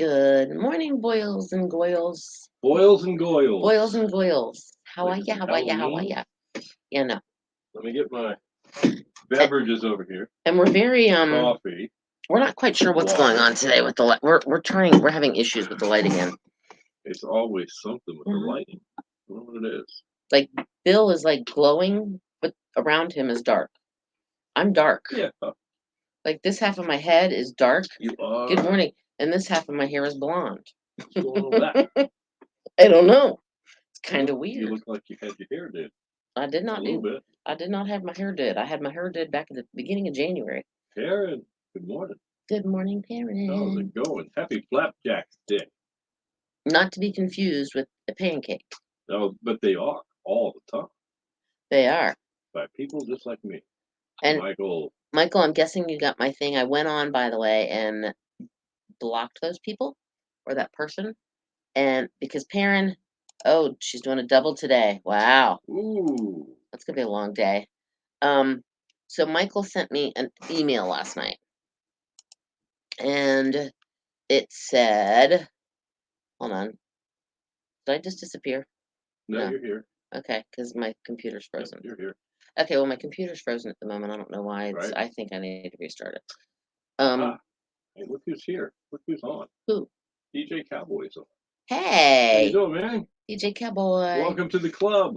Good morning, boils and goyles. Boils and goyles. Boils and goyles. How are Like ya? How are ya? How are Halloween. ya? Yeah, no. Let me get my And, beverages over here. and we're very Coffee. we're not quite sure what's going on today with the light. We're having issues with the light again. It's always something with the Mhm. lighting. I don't know what it is. Like Bill is like glowing, but around him is dark. I'm dark. Yeah, Like this half of my head is dark. you are. Good morning. And this half of my hair is blonde. What's going on with that? I don't know. It's kind of You weird. look like you had your hair did. I did A not little do. bit. I did not have my hair did. I had my hair did back at the beginning of January. Karen, good morning. Good morning, How's parent. it going? Happy flapjack day. Not to be confused with a pancake. No, but they are all the time They are. by people just like me. And Michael. Michael, I'm guessing you got my thing. I went on, by the way, and blocked those people or that person. And because Perrin, oh, she's doing a double today. Wow. Ooh. That's gonna be a long day. So Michael sent me an email last night, and it said, hold on, did I just disappear? No, No. you're here. Okay, because my computer's Yep, frozen. you're here. Okay, well, my computer's frozen at the moment. I don't know why. Right. I think I need to restart it. Hey, look who's here. Look who's on. Who? DJ Cowboy's on. Hey. How you doing, man? DJ Cowboy. Welcome to the club.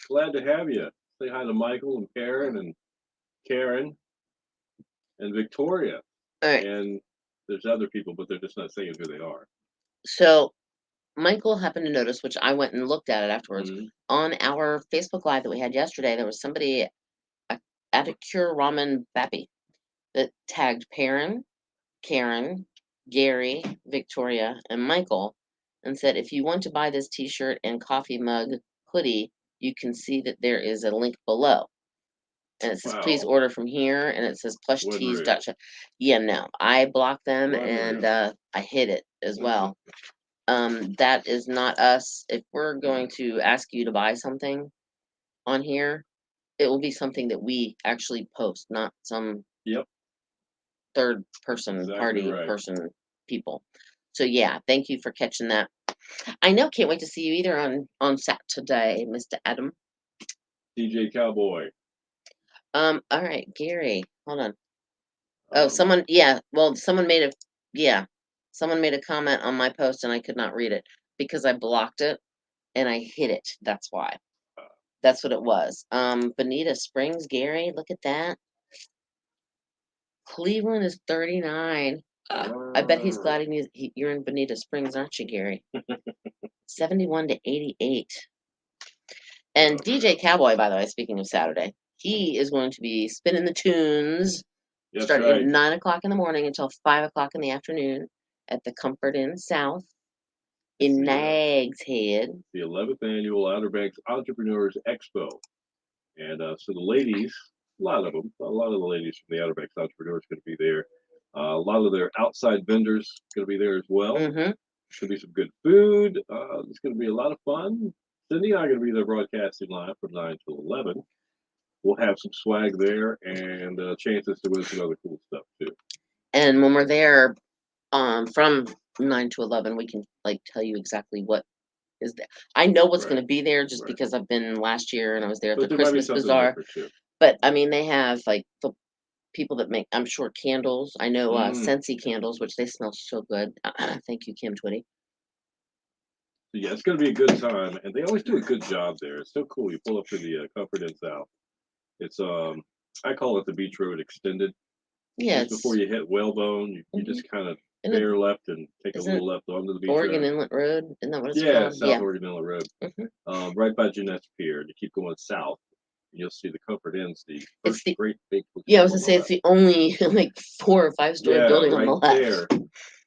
Glad to have you. Say hi to Michael and Karen and Victoria. All right. And there's other people, but they're just not saying who they are. So Michael happened to notice, which I went and looked at it afterwards, Mm-hmm. on our Facebook Live that we had yesterday. There was somebody at a Cure Ramen Bappy that tagged Perrin, Karen, Gary, Victoria, and Michael, and said, if you want to buy this T-shirt and coffee mug hoodie, you can see that there is a link below. And it says, please Wow. order from here. And it says plush Wasn't tees. real. Yeah, no, I blocked them Wasn't and real. I hid it as well. That is not us. If we're going to ask you to buy something on here, it will be something that we actually post, not some Yep. third person Exactly party right. person people. So yeah, thank you for catching that. I know, can't wait to see you either on Saturday, Mr. Adam. DJ Cowboy. All right, Gary, hold on. Oh, someone, yeah, well, someone made a comment on my post and I could not read it because I blocked it and I hid it. That's why. That's what it was. Bonita Springs, Gary, look at that. Cleveland is 39. I bet he's glad you're in Bonita Springs, aren't you, Gary? 71 to 88. And DJ Cowboy, by the way, speaking of Saturday, he is going to be spinning the tunes starting at 9 o'clock in the morning until 5 o'clock in the afternoon at the Comfort Inn South in Nags Head. The 11th annual Outer Banks Entrepreneurs Expo. And so the ladies, a lot of the ladies from the Outer Banks Entrepreneurs are going to be there. A lot of their outside vendors going to be there as well. Mm-hmm. There's going to be some good food. It's going to be a lot of fun. Cindy and I are going to be there broadcasting live from 9 to 11. We'll have some swag there and chances to win some other cool stuff too. And when we're there, from 9 to 11, we can like tell you exactly what is there. I know what's going to be there just because I've been last year and I was there at the Christmas Bazaar. But I mean, they have like the people that make, I'm sure, candles. I know Scentsy candles, which they smell so good. Thank you, Kim Twitty. Yeah, it's going to be a good time, and they always do a good job there. It's so cool. You pull up to the Comfort Inn South. It's I call it the Beach Road Extended. Yeah, just before you hit Whalebone, you just kind of bear left and take a little left onto the beach Oregon road. Inlet Road, isn't that what it's yeah, called? South Oregon Inlet Road, right by Jeanette's Pier. You keep going south, and you'll see the Comfort Inn's the first great big. Yeah, I was gonna say it's the only like 4 or 5 story building on the left. There.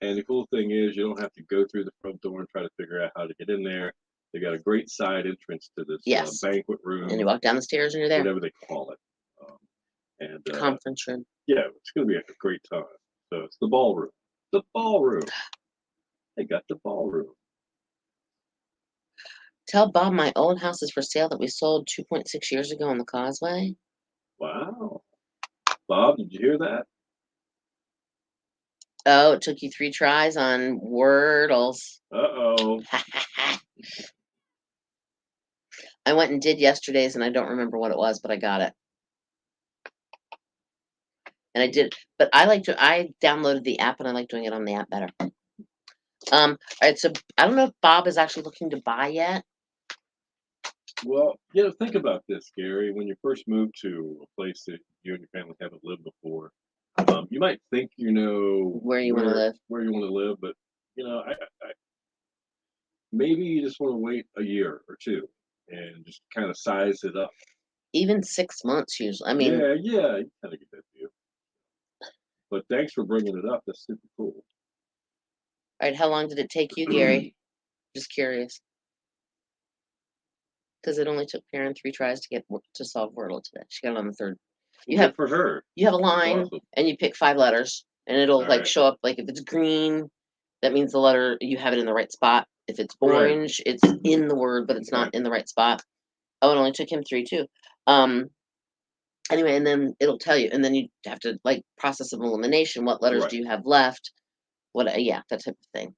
And the cool thing is, you don't have to go through the front door and try to figure out how to get in there. They got a great side entrance to this banquet room. And you walk down the stairs and you're there. Whatever they call it. And conference room. Yeah, it's going to be a great time. So it's the ballroom. The ballroom. They got the ballroom. Tell Bob my old house is for sale that we sold 2.6 years ago on the Causeway. Wow. Bob, did you hear that? Oh, it took you 3 tries on Wordles. Uh-oh. I went and did yesterday's, and I don't remember what it was, but I got it. And I did, but I downloaded the app, and I like doing it on the app better. All right, so I don't know if Bob is actually looking to buy yet. Well, think about this, Gary. When you first move to a place that you and your family haven't lived before, you might think you know Where you wanna live. where you want to live, but maybe you just want to wait a year or two and just kind of size it up. Even 6 months usually. I mean, Yeah, yeah, you kind of get that view. But thanks for bringing it up. That's super cool. alright, how long did it take you, Gary? Just curious. Because it only took Karen 3 tries to solve Wordle today. She got it on the 3rd. You Good have for her. you have a That's line, awesome. and you pick 5 letters, and it'll, All like, right. show up, like, if it's green, that means the letter you have it in the right spot. If it's Right. orange, it's in the word, but it's not in the right spot. Oh, it only took him 3 too. Anyway, and then it'll tell you, and then you have to, like, process of elimination. What letters Right. do you have left? Yeah, that type of thing.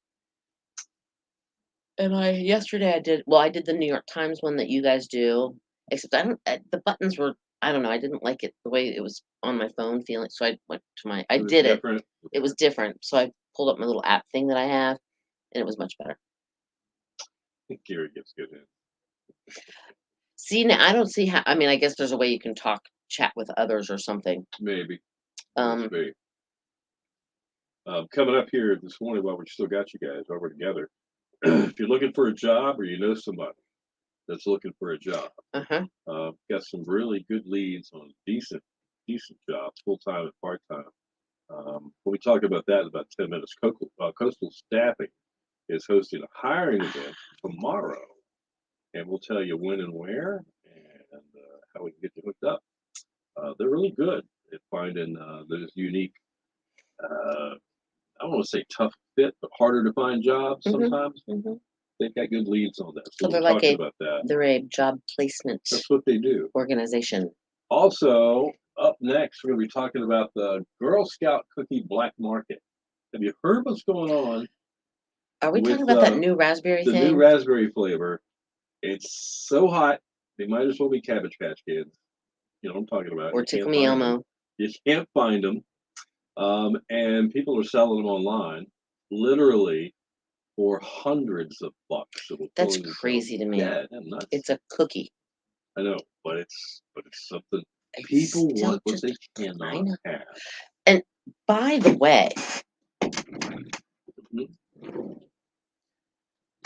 And yesterday I did the New York Times one that you guys do, except the buttons were, I don't know, I didn't like it the way it was on my phone feeling. So I went to I It was did it. different. It was different. So I pulled up my little app thing that I have, and it was much better. I think Gary gets good in. See, now I don't see how, I mean, I guess there's a way you can chat with others or something. Maybe. Um, Maybe. Coming up here this morning while we still got you guys while we're together, if you're looking for a job or you know somebody that's looking for a job, uh-huh. got some really good leads on decent jobs, full time and part time. We'll be talking about that in about 10 minutes. Coastal Staffing is hosting a hiring event tomorrow, and we'll tell you when and where and how we can get you hooked up. They're really good at finding those unique, I don't want to say tough fit, but harder to find jobs Mhm, sometimes. mhm. They've got good leads on that. So So we'll be talking about that. they're a job placement That's what they do. organization. Also, up next, we're going to be talking about the Girl Scout cookie black market. Have you heard what's going on Are we with talking about that new raspberry the new thing? raspberry flavor? It's so hot, they might as well be Cabbage Patch Kids. You know what I'm talking about. Or You Tickle can't Me find them. Elmo? You can't find them. And people are selling them online, literally for hundreds of bucks. So That's crazy to me. Yeah, nuts. It's a cookie. I know, but it's something It's people still want what just, they I cannot know. have. And by the way, Mhm.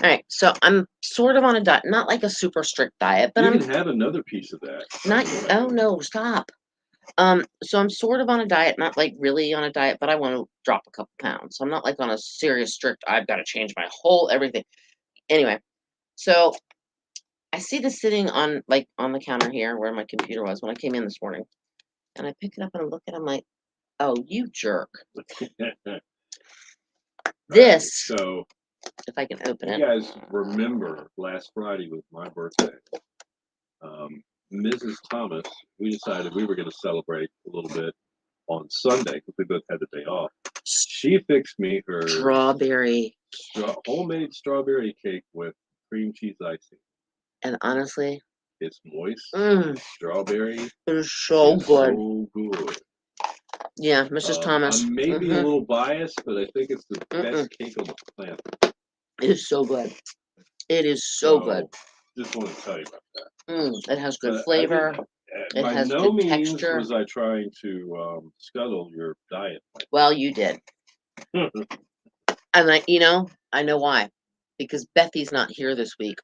all right, so I'm sort of on a diet, not like a super strict diet, but You I'm can have another piece of that. not. Oh no, stop. So I'm sort of on a diet, not like really on a diet, but I want to drop a couple pounds. So I'm not like on a serious strict, I've got to change my whole everything. Anyway, so I see this sitting on the counter here where my computer was when I came in this morning. And I pick it up and I look at it, I'm like, oh, you jerk. This, So, if I can open you it. guys remember last Friday was my birthday. Mrs. Thomas, we decided we were going to celebrate a little bit on Sunday because we both had the day off. She fixed me her Strawberry. homemade strawberry cake with cream cheese icing. And honestly, It's moist. mm, Strawberry it is so good. so good. Yeah, Mrs. Thomas. I'm maybe a little biased, but I think it's the best cake on the planet. It is so good. It is so good. Just want to tell you about that. It has good flavor. It By has no good means texture. was I trying to scuttle your diet. Well, you did. And I know why. Because Bethy's not here this week.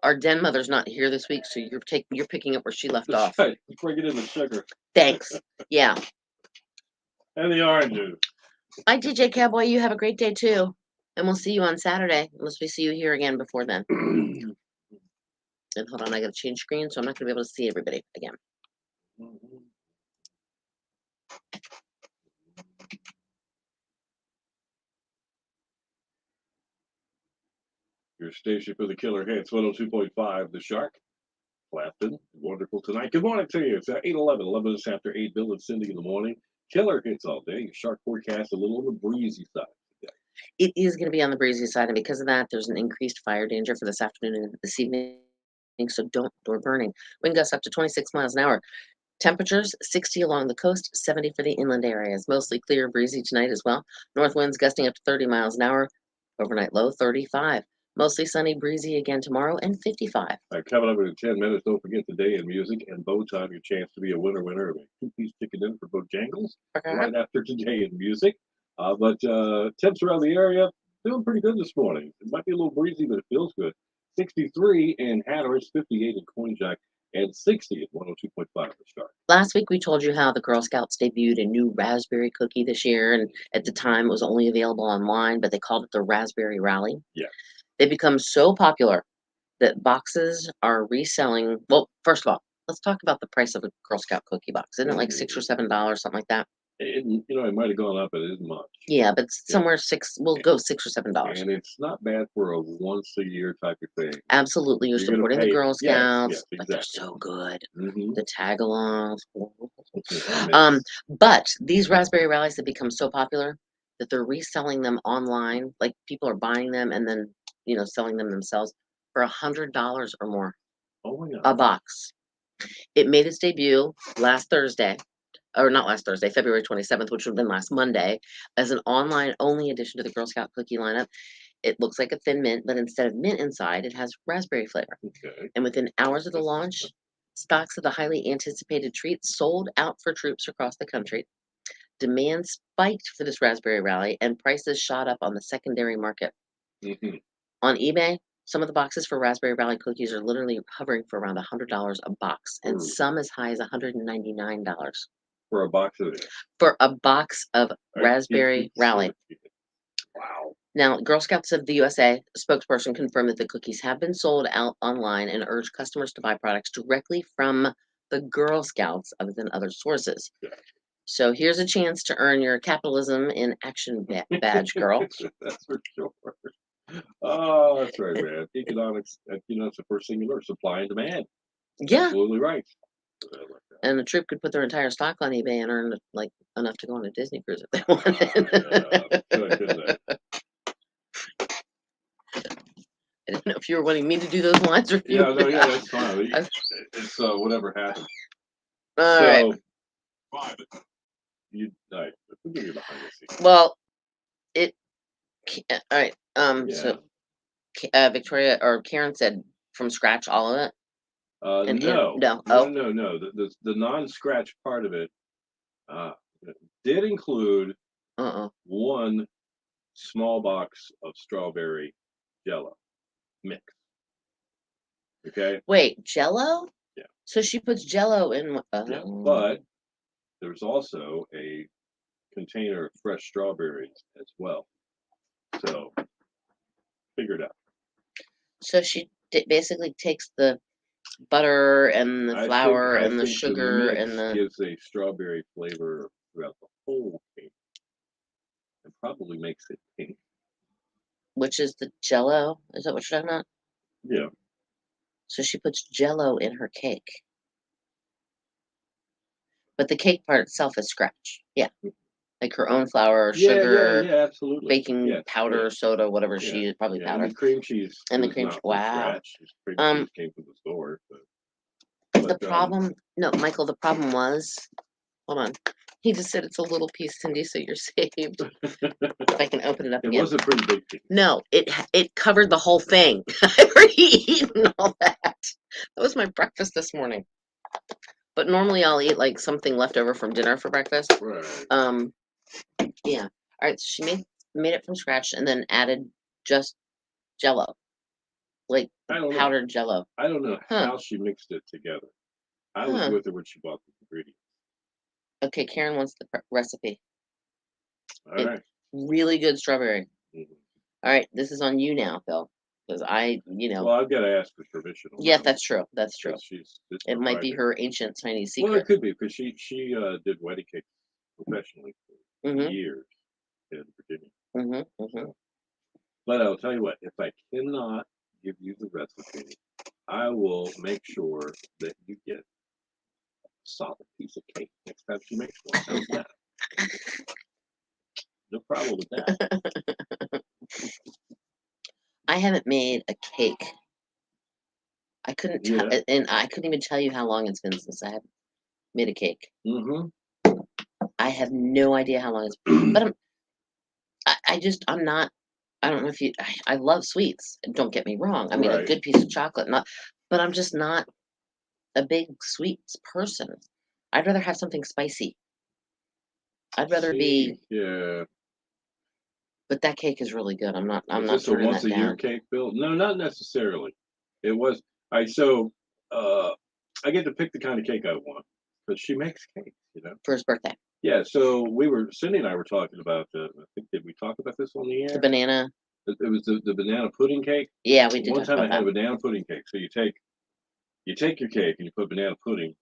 Our den mother's not here this week, so you're picking up where she left off. Right. Bring it in the sugar. Thanks. Yeah. And the oranges. Bye, DJ Cowboy. You have a great day too. And we'll see you on Saturday, unless we see you here again before then. And hold on, I gotta change screen, so I'm not gonna be able to see everybody again. Your station for the killer hits 102.5 The Shark. Clapton, wonderful tonight. Good morning to you. It's 8:11, 11 minutes after 8. Bill and Cindy in the morning. killer hits all day. Shark forecast a little on the breezy side today. It is going to be on the breezy side, and because of that, there's an increased fire danger for this afternoon and this evening. So don't door burning. Wind gusts up to 26 miles an hour. Temperatures 60 along the coast, 70 for the inland areas. Mostly clear, breezy tonight as well. North winds gusting up to 30 miles an hour. Overnight low 35. Mostly sunny, breezy again tomorrow, and 55. All right, coming up in 10 minutes, don't forget Today in Music and Bow Time, your chance to be a winner of a two-piece chicken dinner for Bojangles right after Today in Music. But temps around the area feeling pretty good this morning. It might be a little breezy, but it feels good. 63 in Hatteras, 58 in Coinjack, and 60 at 102.5 at the start. Last week we told you how the Girl Scouts debuted a new raspberry cookie this year, and at the time it was only available online, but they called it the Raspberry Rally. Yeah. They become so popular that boxes are reselling. Well, first of all, let's talk about the price of a Girl Scout cookie box. Isn't it like $6 or $7, something like that? It might have gone up, but it isn't much. Yeah, but somewhere six. We'll go $6 or $7. And it's not bad for a once a year type of thing. Absolutely, you're supporting the Girl Scouts, yes, but they're so good. Mm-hmm. The tag-alongs. But these Raspberry Rallies have become so popular that they're reselling them online. Like people are buying them and then selling them themselves for $100 or more Oh my God. a box. It made its debut last Thursday, or not last Thursday, February 27th, which would have been last Monday, as an online-only addition to the Girl Scout cookie lineup. It looks like a Thin Mint, but instead of mint inside, it has raspberry flavor. Okay. And within hours of the launch, stocks of the highly anticipated treat sold out for troops across the country. Demand spiked for this Raspberry Rally, and prices shot up on the secondary market. Mm-hmm. On eBay, some of the boxes for Raspberry Rally cookies are literally hovering for around $100 a box, and some as high as $199 for a box of it. For a box of Raspberry Rally. Wow. Now, Girl Scouts of the USA spokesperson confirmed that the cookies have been sold out online and urged customers to buy products directly from the Girl Scouts other than other sources. Yeah. So here's a chance to earn your capitalism in action badge, girl. That's for sure. Oh, that's right, man. Economics, it's the first singular, supply and demand. Yeah. Absolutely right. And the troop could put their entire stock on eBay and earn like enough to go on a Disney cruise if they wanted. Good. I didn't know if you were wanting me to do those lines or if you. Yeah, that's fine. It's whatever happens. All right. All right. Well, all right. So Victoria or Karen said from scratch all of it. No. The non-scratch part of it did include one small box of strawberry Jello mix. Okay. Wait, Jello? Yeah. So she puts Jello in. Yeah, but there's also a container of fresh strawberries as well. So figure it out. So she basically takes the butter and the flour and the sugar and the gives a strawberry flavor throughout the whole cake and probably makes it pink. Which is the Jello? Is that what you're talking about? Yeah. So she puts Jello in her cake. But the cake part itself is scratch. Yeah. Like her own flour, sugar, absolutely. Baking powder, soda, whatever she probably powder. And the cream cheese. And the cream cheese. Wow. Cream cheese came from the store. The problem, no, Michael, the problem was, hold on. He just said it's a little piece, Cindy, so you're saved. If I can open it up again. It was a pretty big piece. No, it covered the whole thing. I've already eaten all that. That was my breakfast this morning. But normally I'll eat like something left over from dinner for breakfast. Right. Yeah. All right. So she made it from scratch and then added just Jello, like powdered Jello. I don't know how she mixed it together. I was with her when she bought the ingredients. Okay, Karen wants the recipe. All right. Really good strawberry. Mm-hmm. All right, this is on you now, Phil, because Well, I've got to ask for permission. Yeah, that's true. That's true. It might be her ancient ancient Chinese secret. Well, it could be because she did wedding cakes professionally for years in Virginia. But I'll tell you what, if I cannot give you the recipe, I will make sure that you get a solid piece of cake next time she makes one. How's that? No problem with that. I haven't made a cake. I couldn't tell, Yeah. and I couldn't even tell you how long it's been since I have made a cake. Mm-hmm. I have no idea how long it's been, but I'm not. I don't know if you. I love sweets. Don't get me wrong. I mean, a Right. good piece of chocolate, not. But I'm just not a big sweets person. I'd rather have something spicy. I'd rather be. Yeah. But that cake is really good. I'm Was not this a turning once that a year down. cake, Bill? No, not necessarily. It was. So uh, I get to pick the kind of cake I want because she makes cakes, you know. For his birthday, Yeah. So Cindy and I were talking about. I think did we talk about this on the the air? banana. It was the banana pudding cake. Yeah, we did One talk time I about had that. a banana pudding cake. So you take your cake and you put banana pudding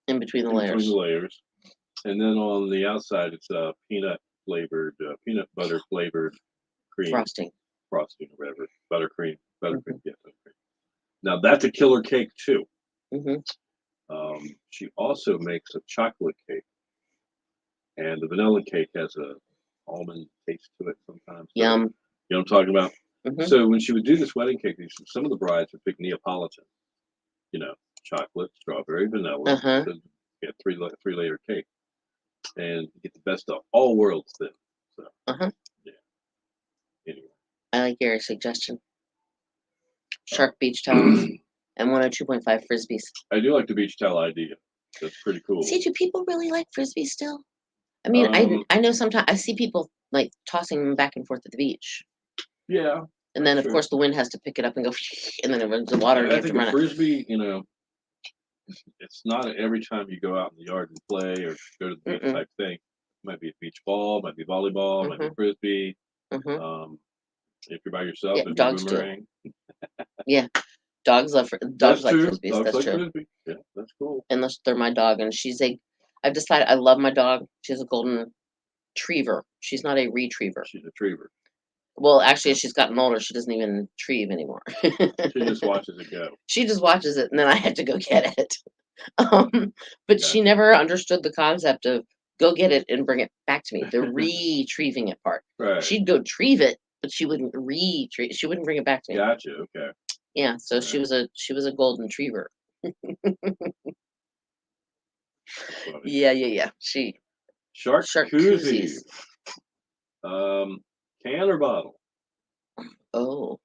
In between the in between the layers, layers, and then on the outside it's peanut butter flavored cream frosting. frosting or whatever, buttercream, Hmm. yeah, buttercream. Now that's a killer cake too. Hmm. She also makes a chocolate cake, and the vanilla cake has a almond taste to it sometimes. So, Yum. you know what I'm talking about? Hmm. So when she would do this wedding cake, some of the brides would pick Neapolitan, you know, chocolate, strawberry, vanilla. Uh huh. So you get three layer cake, and you get the best of all worlds then. So Uh huh. yeah. Anyway, I like Gary's suggestion. uh, Shark beach towels and 102.5 frisbees. I do like the beach towel idea. That's pretty cool. See, do people really like frisbees still? I mean, Um, I know sometimes I see people like tossing them back and forth at the beach, yeah, and that's then of true. course the wind has to pick it up and go, and then it runs the water, and And you I have to think a run it. frisbee, it's not every time you go out in the yard and play or go to the beach Mm-mm. type thing. It might be a beach ball, might be volleyball, might be Mhm. frisbee. Mhm. Um, if you're by yourself, Yeah, maybe a dogs do it. boomerang. Yeah, dogs That's like true. frisbees. Dogs That's like true. frisbee. Yeah, that's cool. Unless they're my dog, and I've decided I love my dog. She's a golden retriever. She's not a retriever. She's a retriever. Well, actually, as she's gotten older, she doesn't even retrieve anymore. She just watches it go. She just watches it, and then I had to go get it. But she Gotcha. never understood the concept of go get it and bring it back to me. The retrieving it part. Right. She'd go retrieve it, but she wouldn't retrieve. She wouldn't bring it back to me. Gotcha. Okay. Yeah, so All she right. was a golden retriever. That's funny. Yeah. She Shark shark koozies. koozies. Can or bottle? Oh,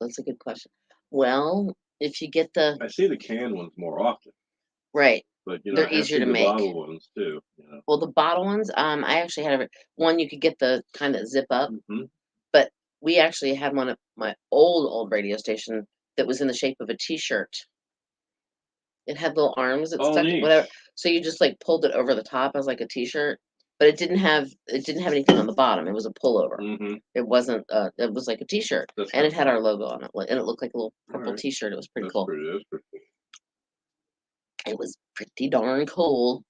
that's a good question. Well, if you get the I see the can ones more often, right, but they're I have easier to seen the make. bottle ones too. Well, the bottle ones, I actually had one you could get the kind that zip up, Hmm. but we actually had one at my old radio station that was in the shape of a T-shirt. It had little arms that Oh, stuck, neat. whatever. So you just like pulled it over the top as like a T-shirt, but it didn't have anything on the bottom. It was a pullover. Hmm. It wasn't. It was like a T-shirt, That's and kind it of had our fun. logo on it, and it looked like a little All purple right. T-shirt. It was pretty That's cool. pretty cool. It was pretty darn cool.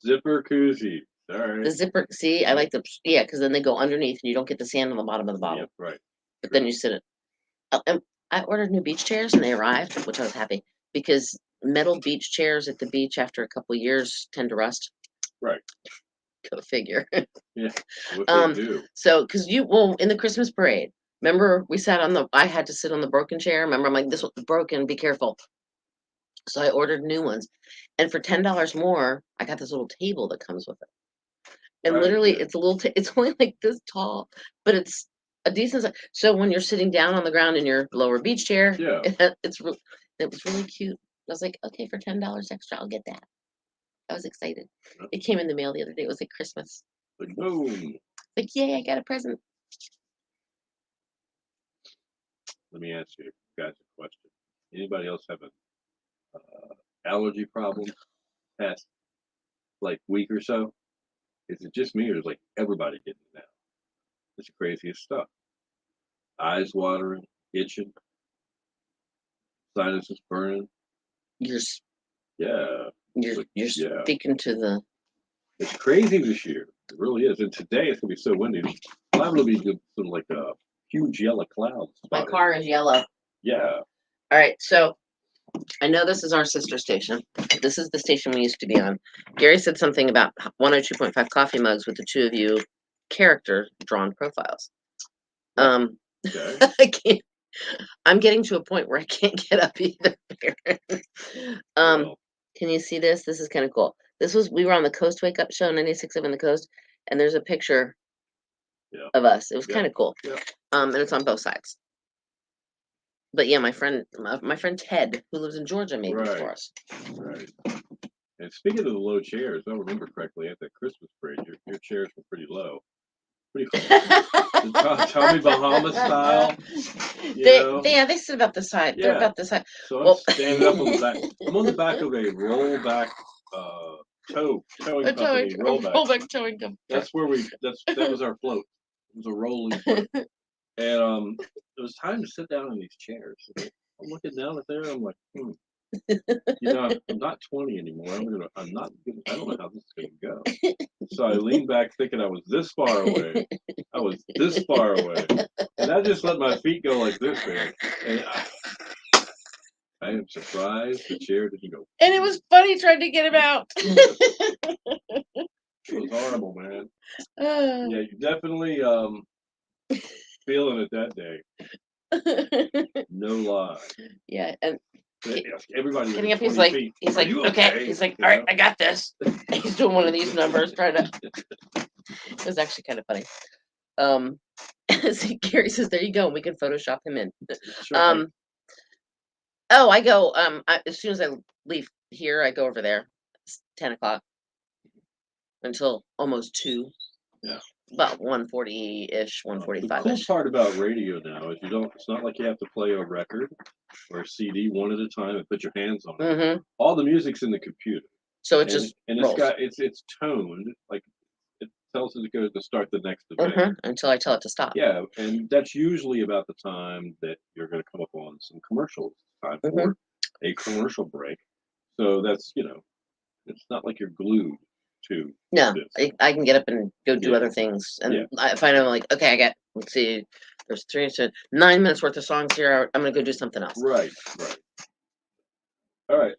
Zipper koozie. All The right. zipper, see, I like because then they go underneath and you don't get the sand on the bottom of the bottle. Yep. Right. But True. then you sit it. And I ordered new beach chairs and they arrived, which I was happy because metal beach chairs at the beach after a couple years tend to rust. Right. Go figure. Yeah. What they do. So because in the Christmas parade, remember I had to sit on the broken chair. Remember, I'm like, this one's broken, be careful. So I ordered new ones. And for $10 more, I got this little table that comes with it. And Right. literally, Yeah. it's it's only like this tall, but it's a decent size. So when you're sitting down on the ground in your lower beach chair, Yeah. it was really cute. I was like, okay, for $10 extra, I'll get that. I was excited. Yep. It came in the mail the other day. It was like Christmas. Like boom. Like, yay, I got a present. Let me ask you guys a question. Anybody else have an allergy problem past like week or so? Is it just me or is like everybody getting it now? It's the craziest stuff. Eyes watering, itching, sinuses burning. You're Yeah. Like, you're yeah. speaking to the. It's crazy this year. It really is. And today it's gonna be so windy. Liable to be some like a huge yellow clouds. My spotted. car is yellow. Yeah. All right, so I know this is our sister station. This is the station we used to be on. Gary said something about 102.5 coffee mugs with the two of you character drawn profiles. Okay. I can't. I'm getting to a point where I can't get up either. Well, Can you see this? This is kind of cool. We were on the Coast Wake Up Show, 96.7 The Coast, and there's a picture yeah. of us. It was Yeah. kind of cool. Yeah. And it's on both sides. But yeah, my friend Ted, who lives in Georgia, made this for us. Right. And speaking of the low chairs, if I remember correctly, at the Christmas parade, your chairs were pretty low. Pretty close. Tommy Bahama style. They sit about the side. Yeah. They're about the side. So I'm standing up on the back. I'm on the back of a rollback towing company. Rollback towing company. That was our float. It was a rolling float. And it was time to sit down in these chairs. I'm looking down at there. I'm like, I'm not 20 anymore. I don't know how this is gonna go. So I leaned back, thinking I was this far away. I was this far away, and I just let my feet go like this, man. And I am surprised the chair didn't go. And it was funny trying to get him out. It was horrible, man. Yeah, you definitely feeling it that day. No lie. Yeah, and everybody getting up, he's like, okay. He's like, all right, I got this. He's doing one of these numbers, trying to. It was actually kind of funny. See, Gary says, "There you go. We can Photoshop him in." Sure. I go. As soon as I leave here, I go over there. It's 10 o'clock until almost 2. Yeah. About 1:40-ish, 1:45-ish. The cool part about radio now is it's not like you have to play a record or a CD one at a time and put your hands on it. Mm-hmm. All the music's in the computer. So it just rolls. It's toned, like it tells it to go to start the next event. Until I tell it to stop. Yeah, and that's usually about the time that you're going to come up on some commercials. Time for a commercial break. So that's, it's not like you're glued to. No, I can get up and go do other things. And if I know, like, okay, let's see, there's 9 minutes worth of songs here. I'm going to go do something else. Right. All right.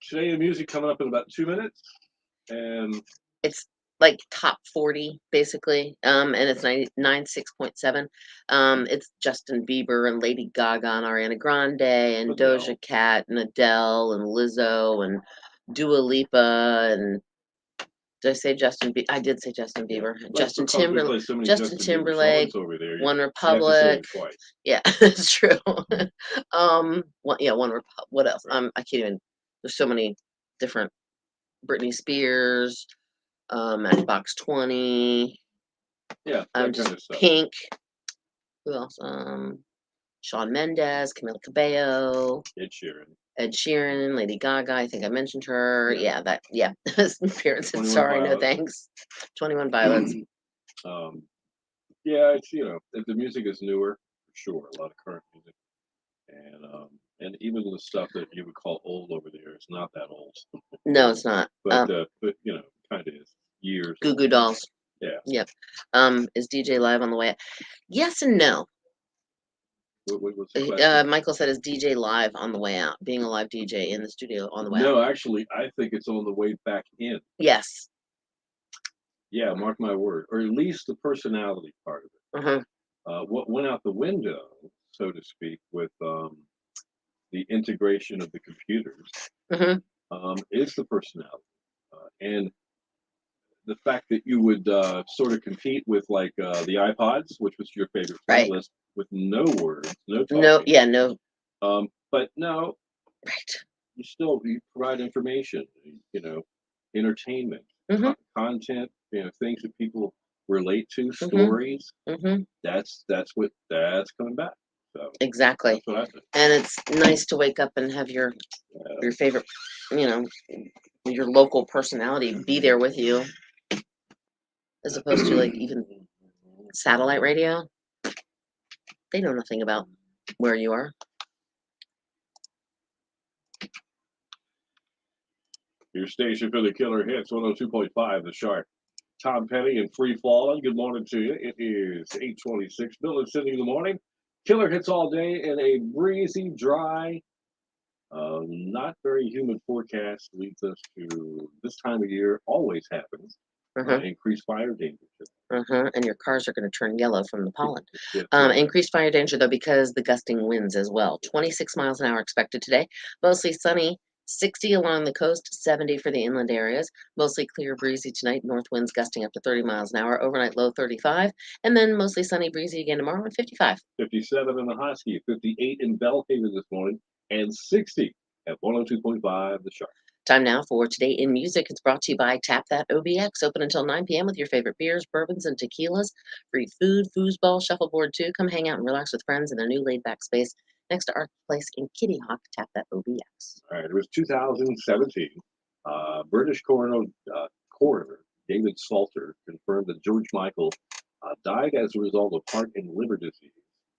Today the music coming up in about 2 minutes. And it's like top 40 basically, and it's 96.7. It's Justin Bieber and Lady Gaga and Ariana Grande and Doja Cat and Adele and Lizzo and Dua Lipa and did I say Justin Bieber? I did say Justin Bieber. Justin Timberlake. One Republic. Yeah, that's true. One Republic. What else? I can't even. There's so many different. Britney Spears. Matchbox 20. Yeah, just kind of Pink. Who else? Shawn Mendes, Camila Cabello, Ed Sheeran, Lady Gaga. I think I mentioned her. Yeah. Parents said sorry, no thanks. 21 Pilots. It's the music is newer for sure. A lot of current music, and even the stuff that you would call old over there is not that old. No, it's not. But kind of is years. Goo Goo Dolls. Yeah. Yep. Is DJ Live on the way? Yes and no. What's the question? Michael said, is DJ Live on the way out? Being a live DJ in the studio on the way out? No, actually, I think it's on the way back in. Yes. Yeah, mark my word. Or at least the personality part of it. What went out the window, so to speak, with the integration of the computers is the personality. And the fact that you would sort of compete with like the iPods, which was your favorite playlist, with no words, no talking. No. But no, you provide information, entertainment, content, things that people relate to, stories. That's coming back. So exactly. That's what I think. And it's nice to wake up and have your favorite, your local personality be there with you, as opposed to like even satellite radio. They know nothing about where you are. Your station for the killer hits, 102.5 The Shark. Tom Petty and Free Fallin'. Good morning to you. It is 8:26. Bill and Cindy in the morning. Killer hits all day in a breezy, dry Not very humid forecast leads us to this time of year always happens. Uh-huh, Increased fire danger. uh-huh. And your cars are going to turn yellow from the pollen. Yes, right. Increased fire danger, though, because the gusting winds as well. 26 miles an hour expected today. Mostly sunny, 60 along the coast, 70 for the inland areas. Mostly clear, breezy tonight. North winds gusting up to 30 miles an hour. Overnight low 35. And then mostly sunny, breezy again tomorrow at 55. 57 in the Husky, 58 in Belhaven this morning, and 60 at 102.5 The Sharp. Time now for Today in Music. It's brought to you by Tap That OBX. Open until 9 p.m. with your favorite beers, bourbons, and tequilas. Free food, foosball, shuffleboard too. Come hang out and relax with friends in their new laid-back space next to Art Place in Kitty Hawk. Tap That OBX. All right, it was 2017. British coroner David Salter confirmed that George Michael died as a result of heart and liver disease.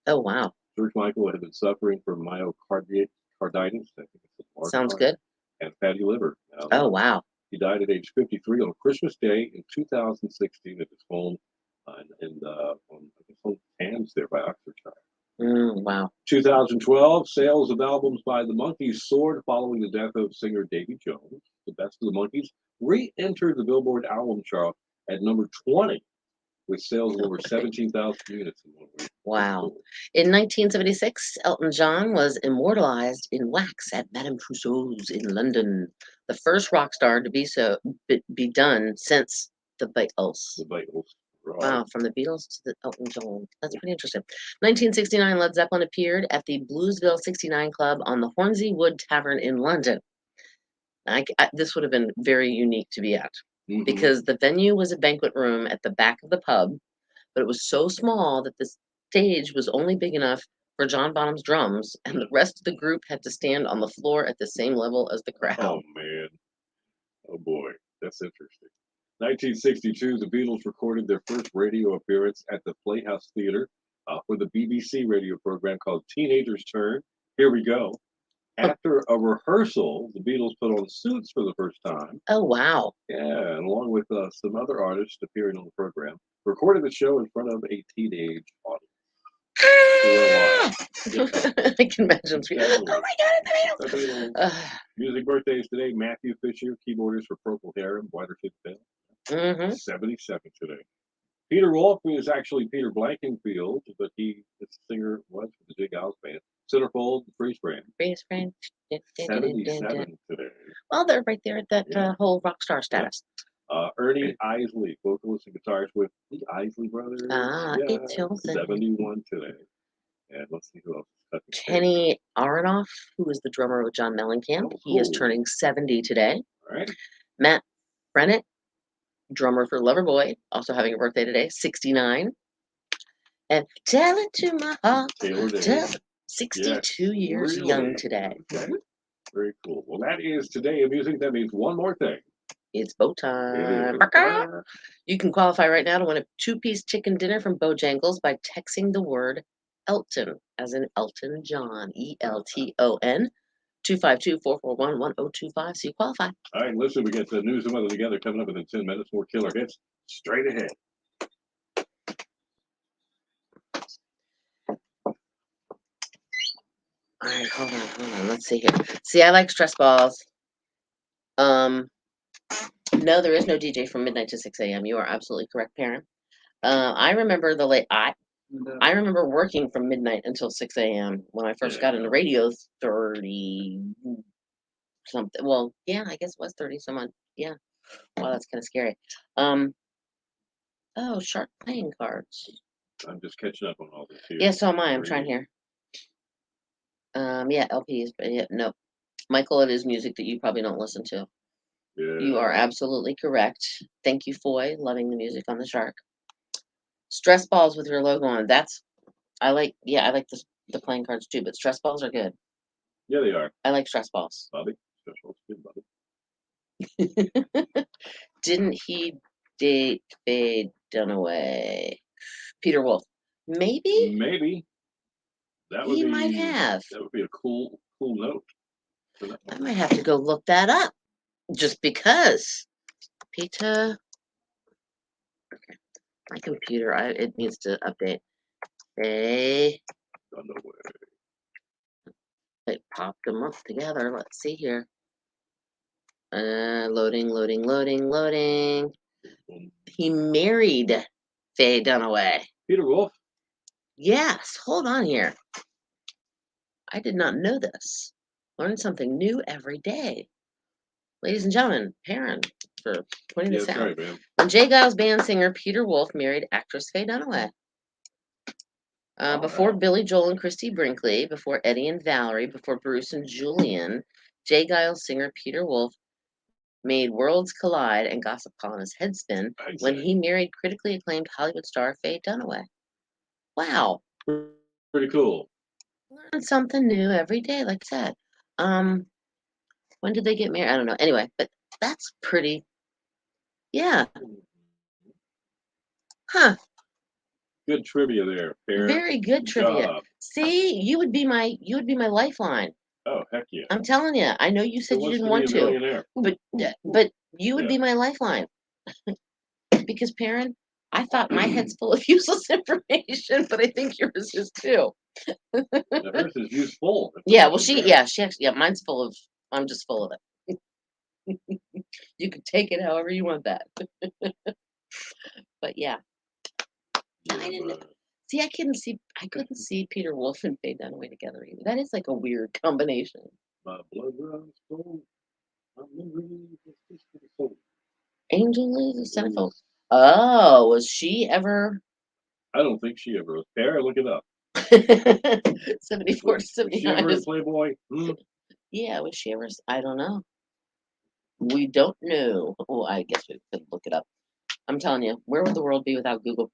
Oh, wow. George Michael had been suffering from myocarditis. I think it's a Sounds good. And fatty liver. Oh, wow. He died at age 53 on Christmas Day in 2016 at his home on Thames there by Oxfordshire. Wow. 2012, sales of albums by the Monkees soared following the death of singer Davy Jones. The Best of the Monkees re-entered the Billboard album chart at number 20 with sales of over 17,000 units in 1 week. Wow. In 1976, Elton John was immortalized in wax at Madame Tussauds in London, the first rock star to be done since the Beatles. The Beatles. Right. Wow, from the Beatles to the Elton John. That's pretty interesting. 1969, Led Zeppelin appeared at the Bluesville 69 Club on the Hornsey Wood Tavern in London. This would have been very unique to be at because the venue was a banquet room at the back of the pub, but it was so small that the stage was only big enough for John Bonham's drums, and the rest of the group had to stand on the floor at the same level as the crowd. Oh, man. Oh, boy. That's interesting. 1962, the Beatles recorded their first radio appearance at the Playhouse Theatre for the BBC radio program called Teenager's Turn. Here we go. After a rehearsal, the Beatles put on suits for the first time. Oh, wow. Yeah, and along with some other artists appearing on the program, recorded the show in front of a teenage audience. I can imagine. Oh my God, The Beatles. Music birthdays today. Matthew Fisher, keyboardist for Procol Harum, Waterford Bell. 77 today. Peter Wolf is actually Peter Blankenfield, but his singer was for the Jig Giles Band. Centerfold, Freeze Brand. 77 today. Well, they're right there at that whole rock star status. Ernie Isley, vocalist and guitarist with the Isley Brothers. It's your 71 today. And let's see who else is Kenny Aronoff, who is the drummer with John Mellencamp. He is turning 70 today. All right. Matt Brennett, drummer for Loverboy, also having a birthday today, 69. And Tell It to My Heart, Taylor Day. 62 years young today. Okay. Very cool. Well, that is Today in Music. That means one more thing. It's bow time. You can qualify right now to win a 2-piece chicken dinner from Bojangles by texting the word Elton, as in Elton John, ELTON, 252-441-1025. So you qualify. All right, listen, we get the news and weather together coming up within 10 minutes. More killer hits straight ahead. All right, hold on. Let's see here. See, I like stress balls. No, there is no DJ from midnight to 6 a.m. You are absolutely correct, Parent. I remember I remember working from midnight until 6 a.m. when I first got into radio 30 something. Well, yeah, I guess it was 30 some odd. Yeah. Wow, that's kind of scary. Oh, Shark playing cards. I'm just catching up on all this here. Yeah, so am I. I'm trying here. Yeah, LPs, but yeah, no. Michael, it is music that you probably don't listen to. Yeah. You are absolutely correct. Thank you, Foy, loving the music on the Shark. Stress balls with your logo on. I like the playing cards too, but stress balls are good. Yeah, they are. I like stress balls. Bobby, stress balls good, Bobby. Didn't he date Faye Dunaway? Peter Wolf. Maybe. Maybe. He might have. That would be a cool note. I might have to go look that up. Just because. Peter. Okay. My computer, it needs to update. Faye I popped them up together. Let's see here. Loading, loading, loading, loading. He married Faye Dunaway. Peter Wolf. Yes, hold on here. I did not know this. Learn something new every day. Ladies and gentlemen, Perrin for pointing Yeah, this that's out. right, man. When Jay Giles band singer Peter Wolf married actress Faye Dunaway. Before Wow. Billy Joel and Christy Brinkley, before Eddie and Valerie, before Bruce and Julian, Jay Giles singer Peter Wolf made worlds collide and gossip columnists head spin when he married critically acclaimed Hollywood star Faye Dunaway. Wow. Pretty cool. Learn something new every day, like I said. When did they get married? I don't know. Anyway, but that's pretty. Yeah. Huh. Good trivia there, Perrin. Very good trivia. Job. See, you would be my lifeline. Oh, heck yeah. I'm telling you. I know you said Who you wants didn't to want be a to, millionaire? but you would Yeah. be my lifeline. Because Perrin, I thought my head's full of useless information, but I think yours is too. Now, hers is useful. Yeah, well, she actually, yeah, mine's full of. I'm just full of it. You can take it however you want that. But yeah, I didn't see. I couldn't see Peter Wolf and Faye Dunaway together either. That is like a weird combination. My blood runs cold. My memory is just for the soul. Angel is a centerfold. Oh, was she ever I don't think she ever was. Perrin, look it up. 74 to Was she 79? ever a Playboy? Hmm? Yeah, was she ever? I don't know. We don't know. Well, I guess we could look it up. I'm telling you, where would the world be without Google?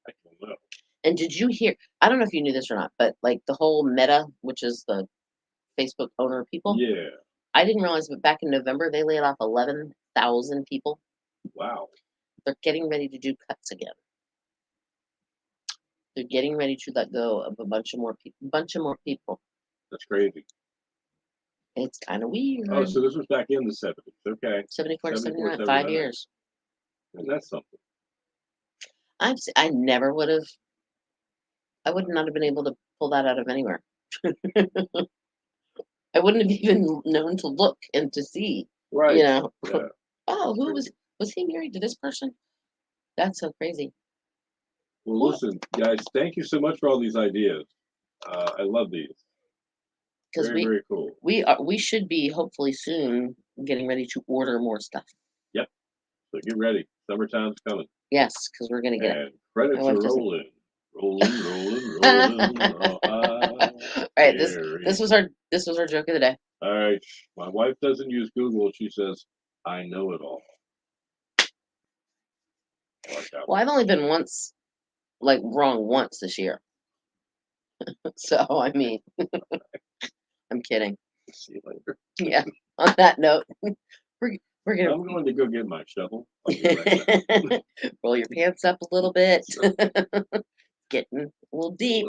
I don't know. And did you hear? I don't know if you knew this or not, but like the whole Meta, which is the Facebook owner of people, Yeah. I didn't realize, but back in November they laid off 11,000 people. Wow. They're getting ready to do cuts again. They're getting ready to let go of a bunch of more people. That's crazy. It's kind of weird. Oh, so this was back in the 70s. Okay. 74 to 74, 79, 5 79. years. And that's something. I never would have. I would not have been able to pull that out of anywhere. I wouldn't have even known to look and to see. Right. You know. Yeah. Oh, who was he married to this person? That's so crazy. Well, Cool. listen, guys, thank you so much for all these ideas. I love these. Because Very cool. we should be hopefully soon getting ready to order more stuff. Yep. So get ready. Summertime's coming. Yes, because we're gonna get it. And credits My are wife doesn't- rolling. Rolling. All right, this was our joke of the day. All right. My wife doesn't use Google. She says, I know it all. I like that Well, one. I've only been wrong once this year. So I mean, I'm kidding. See you later. Yeah. On that note, we're gonna I'm going to go get my shovel. I'll be right back. roll your pants up a little bit. Sure. Getting a little deep.